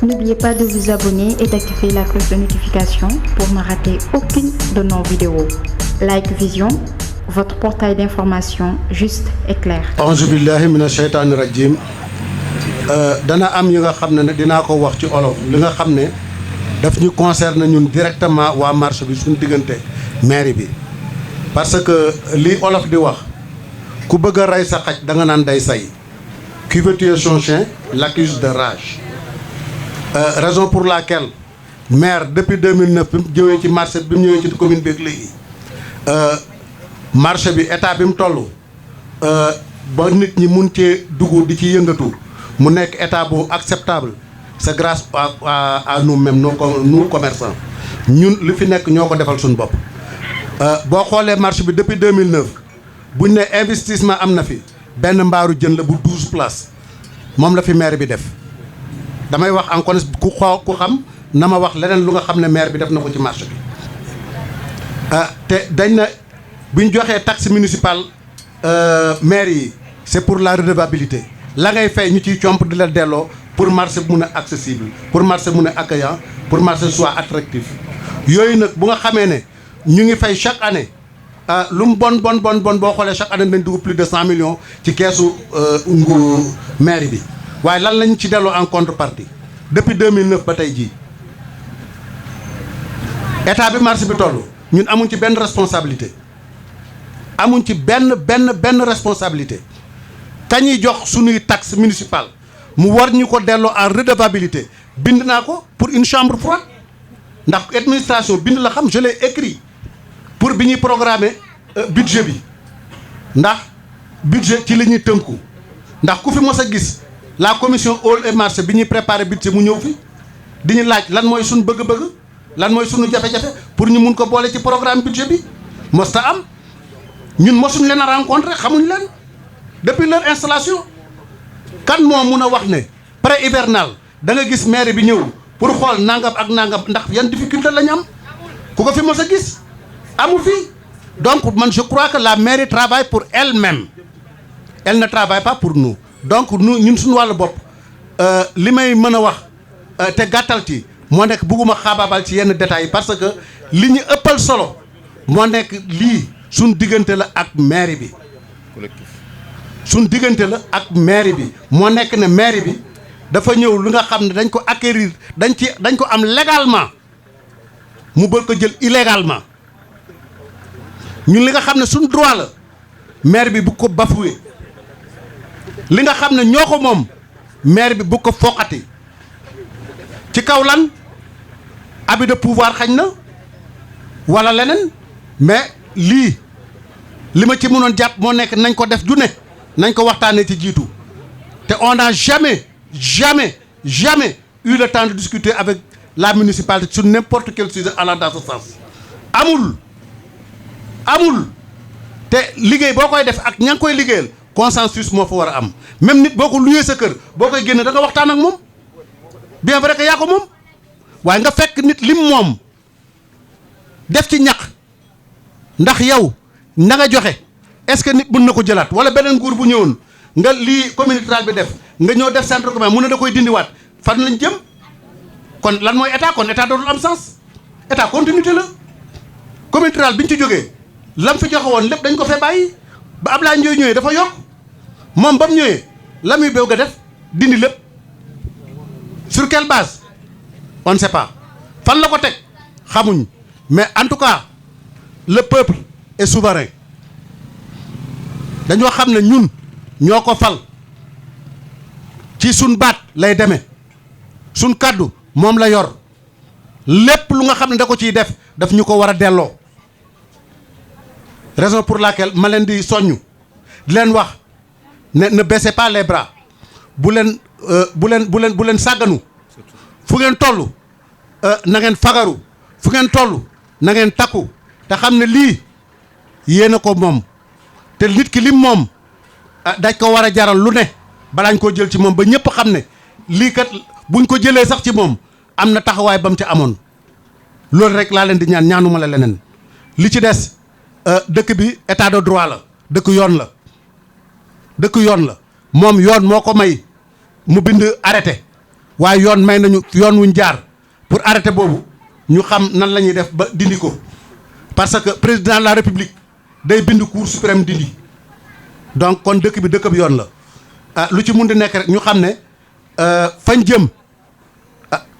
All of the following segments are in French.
N'oubliez pas de vous abonner et d'activer la cloche de notification pour ne rater aucune de nos vidéos. Like Vision, votre portail d'information juste et clair. Auzu billahi mina shaytaani rajim. Dana am yi nga xam ne dinaa ko wax ci olof li nga xam ne daf ñu concerne ñun directement waa marché bi suñu diggante mairie bi parce que li olof di wax ku bëgg a rey sa xaj da nga naan day say qui veut tuer son chien l'accuse de rage. Raison pour laquelle maire depuis 2009 bi mu ñëwee ci marché bi mu ñëwee ci commune bi ak léegi marché bi état bi mu toll ba nit ñi mun cee dugg di ci yëngatu mu nekk état bu acceptable c'est grâce à nous-mêmes nous commerçants ñun li fi nekk ñoo ko defal suñu bopp. boo xoolee marché bi depuis 2009 buñ ne investissement am na fi benn mbaaru jën la bu 12 places moom la fi maire bi def. damay wax en connaissance ku xam na ma wax leneen lu nga xam ne maire bi def na ko ci marché bi te dañ na bu ñu joxee taxe municipale maire yi c'est pour la redevabilité la ngay fay ñu ciy comp di la delloo pour marché bu mun a accessible pour marché mun a accueillant pour marché soit attractif yooyu nag bu nga xamee ne ñu ngi fay chaque année lu mu bon boo xoolee chaque année dañ dugg plus de 100 millions ci keesu nguuru maire bi. waaye lan lañ ci delloo en contrepartie depuis 2009 ba tey jii état bi marché bi toll ñun amuñ ci benn responsabilité amuñ ci benn responsabilité kañuy jox suñuy taxe municipale mu war ñu ko delloo en redevabilité bind naa ko pour une chambre froide ndax administration bind la xam je l'ai écrit pour bi ñuy programmer budget bi ndax budget ci la ñuy tënku ndax ku fi mos a gis la commission hall et marché bi ñuy préparer budget mu ñëw fi di ñu laaj lan mooy suñu bëgg-bëgg lan mooy suñu jafe-jafe pour ñu mun ko boole ci programme budget bi mosta am ñun mosuñ leen a rencontré xamuñ leen depuis leur installation kan moo mun a wax ne pré hivernal da nga gis maire bi ñëw pour xool nangam ak nangam ndax yan difficulté la ñu am ku ko fi mos a gis amu fi donc man je crois que la mairie travaille pour elle-même elle ne travaille pas pour nous. donc ñun suñu wàllu bopp li may mën a wax te gàttal ci moo nekk bugguma xaabaabal ci yenn détails yi parce que li ñu ëppal solo moo nekk lii suñ diggante la ak mairie bi suñ diggante la ak mairie bi moo nekk ne mairie bi dafa ñëw lu nga xam ne dañ ko acquérir dañ ko am légalement mu bëgg ko jël illégalement ñun li nga xam ne suñ droit la maire bi bu ko bafoué li nga xam ne ñoo ko moom maire bi bu ko foqati ci kaw lan abus de pouvoir xañ na wala leneen mais lii li ma ci mënoon jàpp moo nekk nañ ko def du ne nañ ko waxtaanee ci jiitu te on n'a jamais eu le temps de discuter avec la municipalité sur n'importe quel sujet allant dans ce sens amul te liggéey boo koy def ak ña ngi koy liggéeyal consensus moo fa war a am même nit boo ko luyee sa kër boo koy génne da nga waxtaan ak moom bien vrai que yaa ko moom waaye nga fekk nit lim moom def ci ñaq ndax yow na nga joxe est-ce que nit mën na ko jëlaat wala beneen nguur bu ñëwoon nga lii communauté rurale bi def nga ñëw def centre commun mu ne da koy dindiwaat fan lañ jëm kon lan mooy état kon état dootul am sens état continuité la communauté rurale bi ñu ci jógee lam fi joxe woon lépp dañ ko fee bàyyi ba Ablaye Ndoye ñëwee dafa yokk moom ba mu ñëwee la muy béw ga def dindi lépp sur quelle base on ne sait pas fan la ko teg xamuñ mais en tout cas le peuple est souverain dañoo xam ne ñun ñoo ko fal ci suñ baat lay demee suñ kàddu moom la yor lépp lu nga xam ne da ko ciy def daf ñu ko war a delloo raison pour laquelle ma leen di soññu di leen wax ne baissez pas les bras bu leen sàgganu fu ngeen toll na ngeen fagaru fu ngeen toll na ngeen takku te xam ne lii yéen a ko moom te nit ki lim moom dañ ko war a jaral lu ne balaañ koo jël ci moom ba ñëpp xam ne lii kat buñ ko jëlee sax ci moom am na taxawaay ba mu ci amoon loolu rek laa leen di ñaanuma la leneen li ci des dëkk bi état de droit la dëkk yoon la moom yoon moo ko may mu bind arrêté waaye yoon may nañu yoon wuñ jaar pour arrêter boobu ñu xam nan la ñuy def ba dindi ko parce que président de la république day bind cour suprême dindi donc kon dëkk bi dëkk bi yoon la lu ci mun di nekk rek ñu xam ne fañ jëm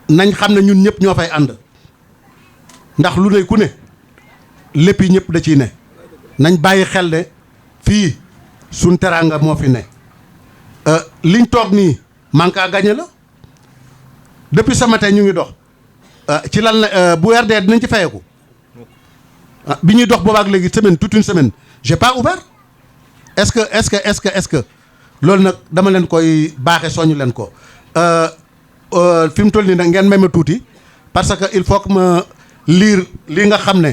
nañ xam ne ñun ñëpp ñoo fay ànd ndax lu ne ku ne lépp yi ñëpp da ciy ne nañ bàyyi xel ne fii suñ teraanga moo fi ne liñ toog nii manque à gagner la depuis ce matin ñu ngi dox ci lan la bu weer dee dinañ ci fayeku bi ñuy dox boobaak léegi semaine toute une semaine j'ai pas ouvert est-ce que loolu nag dama leen koy baaxe soñu leen ko fi mu toll nii nag ngeen may ma tuuti parce que il faut que ma lire li nga xam ne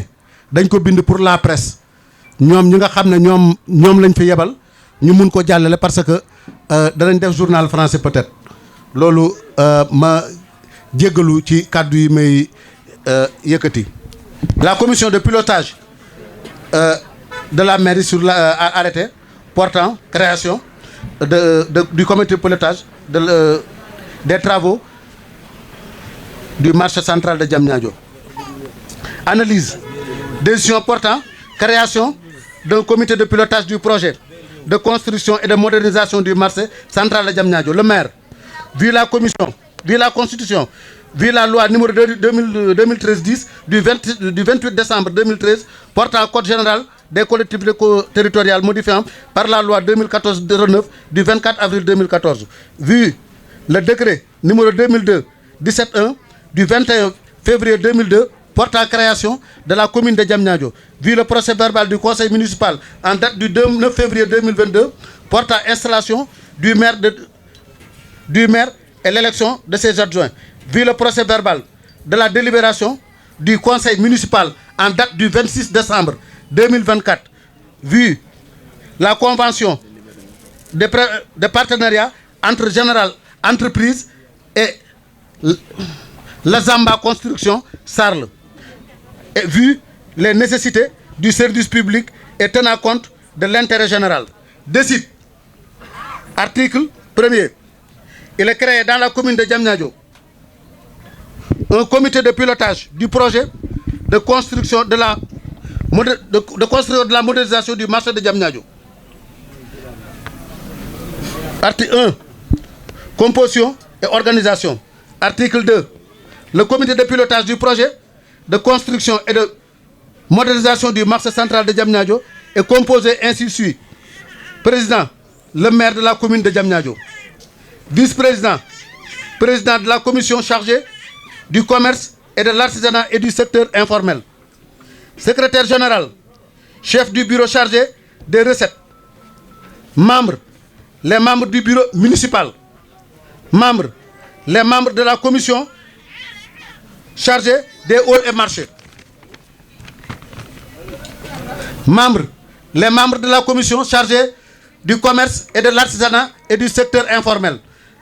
dañ ko bind pour la presse ñoom ñi nga xam ne ñoom lañ fi yebal ñu mun ko jàllale parce que danañ def journal français peut-être loolu ma jéggalu ci kàddu yi may yëkkati. La commission de pilotage de la mairie sur la arrêté portant création du comité de pilotage des travaux du marché central de Diamniadio. Analyse. Décision portant création d'un comité de pilotage du projet de construction et de modernisation du marché central de Diamniadio. Le maire, vu la constitution, vu la loi numéro 2013-10 du 28 décembre 2013 portant code général des collectivités territoriales modifiant par la loi 2014-09 du 24 avril 2014. Vu le décret numéro 2002-17-1 du 21 février 2002 portant création de la commune de Diamniadio. Vu le procès verbal du conseil municipal en date du 9 février 2022 portant installation du maire et l'élection de ses adjoints. Vu le procès verbal de la délibération du conseil municipal en date du 26 décembre 2024. Vu la convention de partenariat entre Général Entreprise et la Zamba Construction Sarl. Et vu les nécessités du service public et tenant compte de l'intérêt général. Décide. Article 1er. Il est créé dans la commune de Diamniadio un comité de pilotage du projet de construction de la modernisation du marché de Diamniadio. Article 1. Composition et organisation. Article 2. Le comité de pilotage du projet de construction et de modernisation du marché central de Diamniadio est composé ainsi suit. Président, le maire de la commune de Diamniadio. Vice-président, président de la commission chargée du commerce et de l'artisanat et du secteur informel. Secrétaire général, chef du bureau chargé des recettes. Membres, les membres du bureau municipal. Membres, les membres de la commission chargée des halls et marchés. Membres, les membres de la commission chargée du commerce et de l'artisanat et du secteur informel.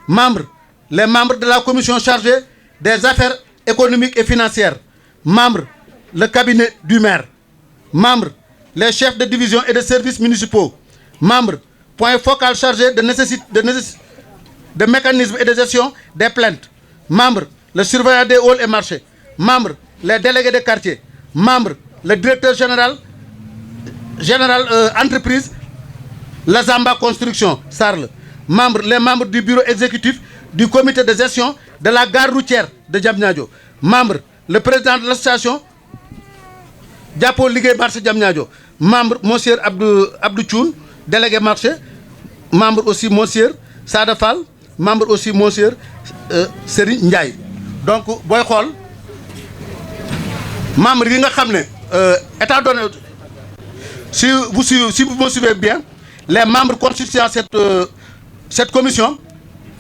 Membres, les membres de la commission chargée des affaires économiques et financières. Membres, le cabinet du maire. Membres, les chefs de division et de services municipaux. Membres, point focal chargé de mécanismes et de gestion des plaintes. Membres, le surveillant des halls et marchés. Membres, les délégués de quartier. Membres, le directeur général entreprise, la Zamba Construction, Sarl. Membres, les membres du bureau exécutif du comité de gestion de la gare routière de Diamniadio. Membres, le président de l'association Diapo Ligue Marché Diamniadio. Membre, monsieur Abdou Tchoun, délégué marché. Membre aussi, monsieur Sada Fall. Membre aussi, monsieur Seri Ndiaye. Donc, boy xol membre yi nga xamné état donné si vous me suivez bien, les membres constituant cette commission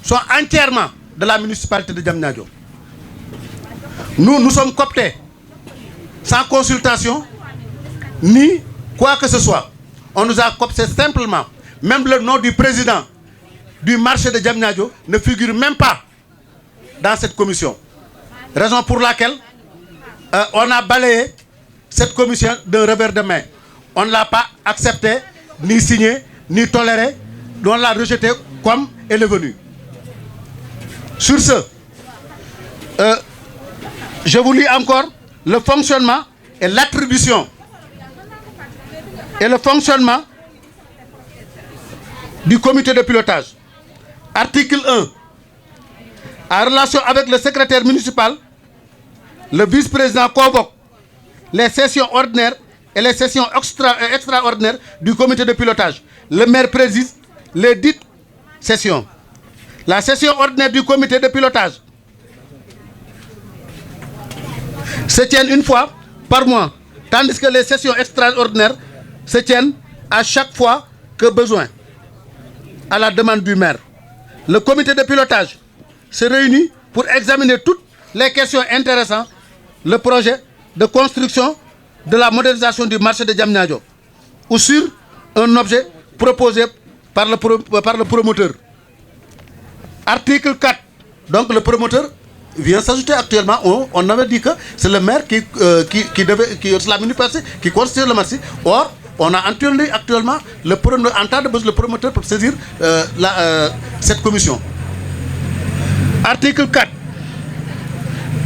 sont entièrement de la municipalité de Diamniadio. Nous sommes cooptés sans consultation ni quoi que ce soit. On nous a coopté simplement. Même le nom du président du marché de Diamniadio ne figure même pas dans cette commission. Raison pour laquelle on a balayé cette commission d'un revers de main. On ne l'a pas accepté, ni signé, ni toléré. On l'a rejeté comme elle est venue. Sur ce, Je vous lis encore le fonctionnement et l'attribution et le fonctionnement du comité de pilotage. Article 1. En relation avec le secrétaire municipal, le vice-président convoque les sessions ordinaires et les sessions extraordinaires du comité de pilotage. Le maire préside les dites sessions. La session ordinaire du comité de pilotage se tiennent une fois par mois, tandis que les sessions extraordinaires se tiennent à chaque fois que besoin, à la demande du maire. Le comité de pilotage se réunit pour examiner toutes les questions intéressant le projet de construction de la modernisation du marché de Diamniadio ou sur un objet proposé par le promoteur. Article 4. Donc le promoteur vient s'ajouter actuellement. On avait dit que c'est le maire qui c'est la municipalité qui constitue le marché. Or, on a actuellement le promoteur pour saisir cette commission. Article 4.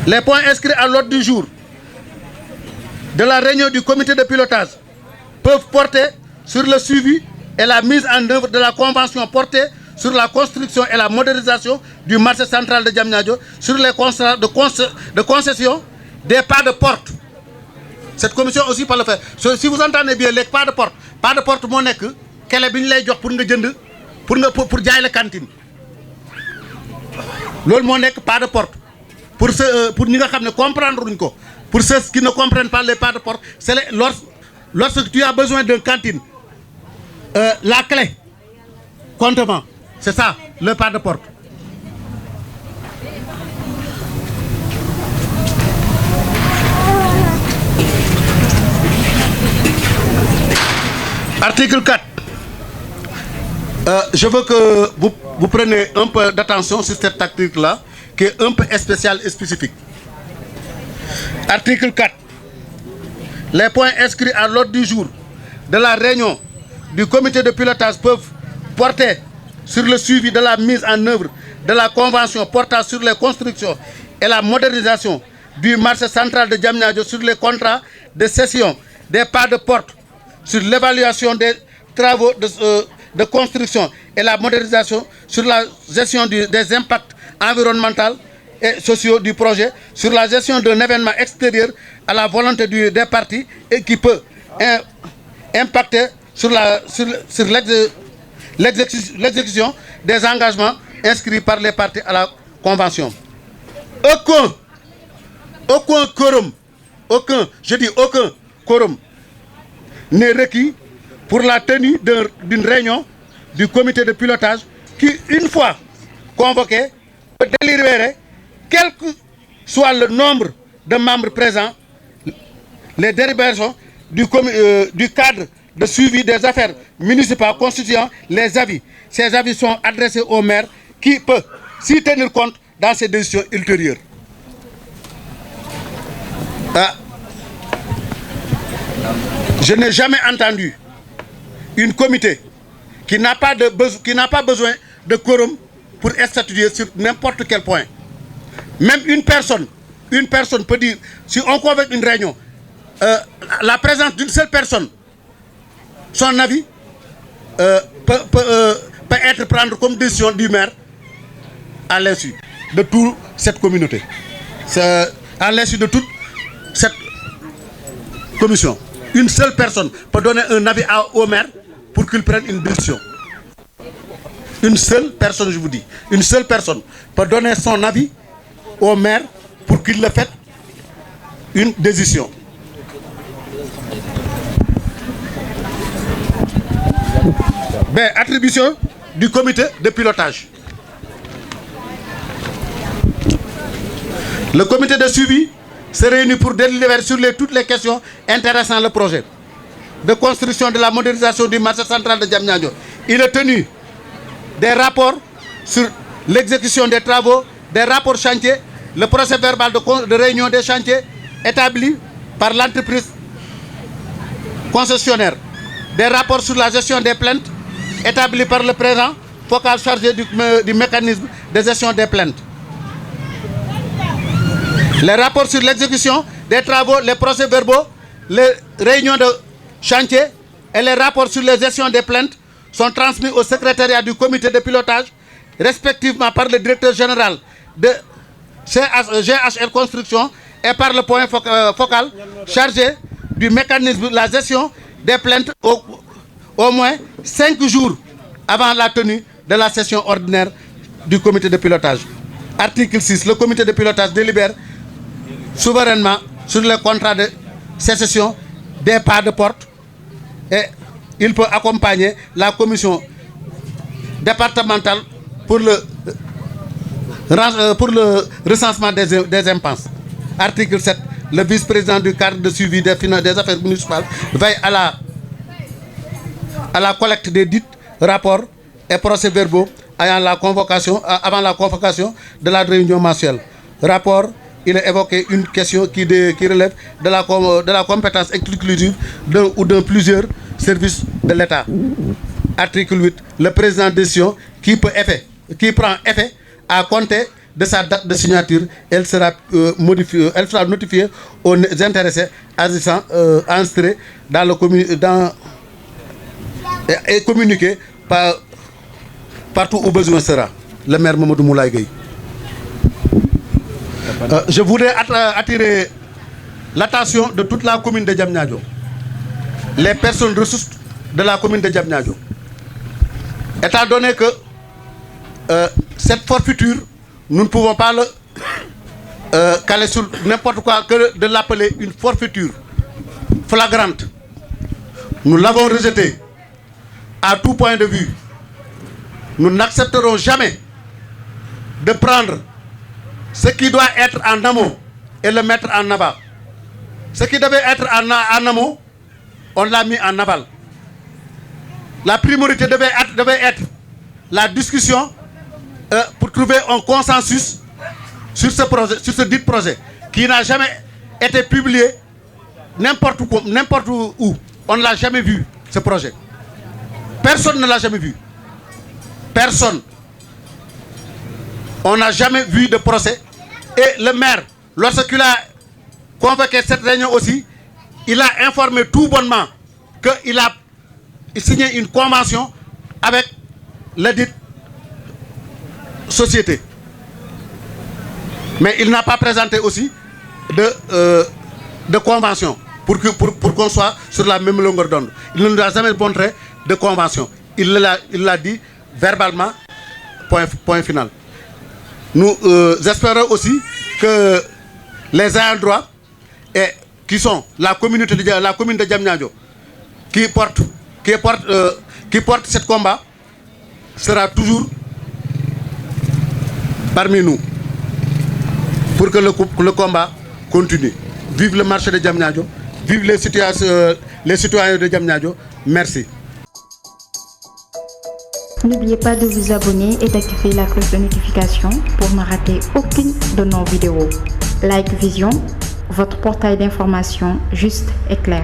Les points inscrits à l'ordre du jour de la réunion du comité de pilotage peuvent porter sur le suivi et la mise en œuvre de la convention portée sur la construction et la modernisation du marché central de Diamniadio, sur les contrats de concession des pas de porte. Cette commission aussi par le fait. Si vous entendez bien les pas de porte moo nekk kele bi ñu lay jox pour nga jënd pour jaay la cantine. Loolu moo nekk pas de porte. Pour ñi nga xam ne comprendre ruñ ko. Pour ceux qui ne comprennent pas les pas de porte, c'est lorsque tu as besoin d'une cantine, la clé, comptement, c'est ça, le pas de porte. Article 4. Je veux que vous preniez un peu d'attention sur cette tactique-là, qui est un peu spéciale et spécifique. Article 4. Les points inscrits à l'ordre du jour de la réunion du comité de pilotage peuvent porter sur le suivi de la mise en œuvre de la convention portant sur les constructions et la modernisation du marché central de Diamniadio, sur les contrats de cession des pas de porte, sur l'évaluation des travaux de construction et la modernisation, sur la gestion des impacts environnementaux et sociaux du projet, sur la gestion d'un événement extérieur à la volonté des parties et qui peut impacter sur l'exécution des engagements inscrits par les parties à la convention. Aucun quorum n'est requis pour la tenue d'une réunion du comité de pilotage qui, une fois convoqué, peut délibérer, quel que soit le nombre de membres présents, les délibérations du cadre de suivi des affaires municipales constituant les avis. Ces avis sont adressés au maire qui peut s'y tenir compte dans ses décisions ultérieures. Je n'ai jamais entendu un comité qui n'a pas besoin de quorum pour statuer sur n'importe quel point. Même une personne peut dire, si on convoque une réunion, la présence d'une seule personne, son avis peut être pris comme décision du maire à l'insu de toute cette communauté. À l'insu de toute cette commission. Une seule personne peut donner un avis au maire pour qu'il prenne une décision. Une seule personne, je vous dis. Une seule personne peut donner son avis au maire pour qu'il le fasse une décision. Attribution du comité de pilotage. Le comité de suivi se réunit pour délibérer sur toutes les questions intéressant le projet de construction de la modernisation du marché central de Diamniadio. Il est tenu des rapports sur l'exécution des travaux, des rapports chantiers, le procès verbal de réunion des chantiers établi par l'entreprise concessionnaire, des rapports sur la gestion des plaintes établis par le président focal chargé du mécanisme de gestion des plaintes. Les rapports sur l'exécution des travaux, les procès-verbaux, les réunions de chantier et les rapports sur la gestion des plaintes sont transmis au secrétariat du comité de pilotage, respectivement par le directeur général de GHR Construction et par le point focal chargé du mécanisme de la gestion des plaintes au moins 5 jours avant la tenue de la session ordinaire du comité de pilotage. Article 6. Le comité de pilotage délibère souverainement sur le contrat de sécession des pas de porte et il peut accompagner la commission départementale pour le recensement des impenses. Article 7. Le vice-président du cadre de suivi des affaires municipales veille à la collecte des dits rapports et procès-verbaux avant la convocation de la réunion mensuelle. Rapport, il est évoqué une question qui relève de la compétence exclusive d'un ou de plusieurs services de l'État. Article 8. Le président de décision qui prend effet à compter de sa date de signature, elle sera notifiée aux intéressés agissant enregistrés et communiquée partout où besoin sera. Le maire Mamadou Moulaye Gueye. Je voudrais attirer l'attention de toute la commune de Diamniadio, les personnes ressources de la commune de Diamniadio. Étant donné que cette forfaiture, nous ne pouvons pas caler sur n'importe quoi que de l'appeler une forfaiture flagrante. Nous l'avons rejetée à tout point de vue. Nous n'accepterons jamais de prendre ce qui doit être en amont et le mettre en aval. Ce qui devait être en amont, on l'a mis en aval. La priorité devait être la discussion pour trouver un consensus sur ce projet, sur ce dit projet, qui n'a jamais été publié n'importe où. On ne l'a jamais vu, ce projet. Personne ne l'a jamais vu. Personne. On n'a jamais vu de procès. Et le maire, lorsqu'il a convoqué cette réunion aussi, il a informé tout bonnement qu'il a signé une convention avec la dite société. Mais il n'a pas présenté aussi de convention pour qu'on soit sur la même longueur d'onde. Il ne nous a jamais montré de convention. Il l'a dit verbalement, point final. Nous espérons aussi que les ayants droit qui sont la commune de Diamniadio qui porte ce combat sera toujours parmi nous pour que le combat continue. Vive le marché de Diamniadio, vive les citoyens de Diamniadio. Merci. N'oubliez pas de vous abonner et d'activer la cloche de notification pour ne rater aucune de nos vidéos. Like Vision, votre portail d'information juste et clair.